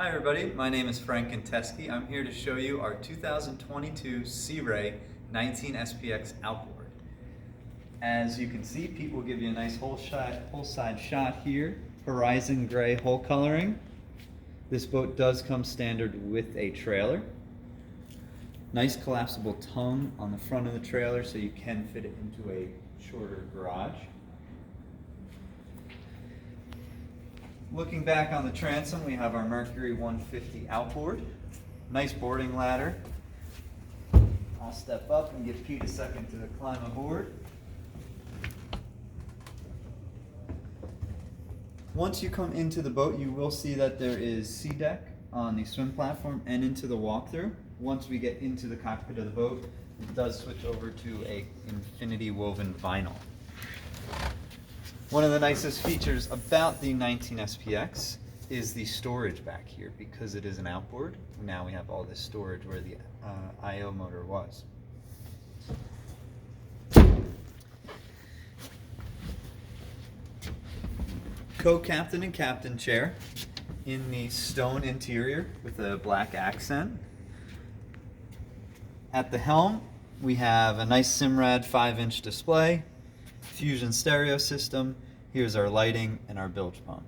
Hi everybody, my name is Frank Teske. I'm here to show you our 2022 Sea Ray 19 SPX outboard. As you can see, Pete will give you a nice whole side shot here. Horizon gray hull coloring. This boat does come standard with a trailer. Nice collapsible tongue on the front of the trailer so you can fit it into a shorter garage. Looking back on the transom, we have our Mercury 150 outboard. Nice boarding ladder. I'll step up and give Pete a second to climb aboard. Once you come into the boat, you will see that there is sea deck on the swim platform and into the walkthrough. Once we get into the cockpit of the boat, it does switch over to a infinity woven vinyl. One of the nicest features about the 19 SPX is the storage back here. Because it is an outboard, now we have all this storage where the IO motor was. Co-captain and captain chair in the stone interior with a black accent. At the helm, we have a nice Simrad 5-inch display, Fusion stereo system. Here's our lighting and our bilge pump.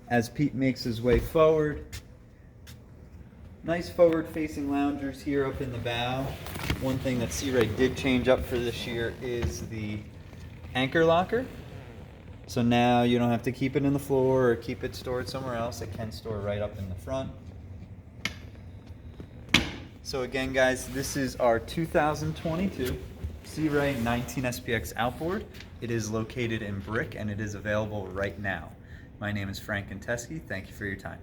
As Pete makes his way forward, nice forward-facing loungers here up in the bow. One thing that Sea Ray did change up for this year is the anchor locker. So now you don't have to keep it in the floor or keep it stored somewhere else. It can store right up in the front. So again, guys, this is our 2022 Sea Ray 19 SPX outboard. It is located in Brick and it is available right now. My name is Frank Teske. Thank you for your time.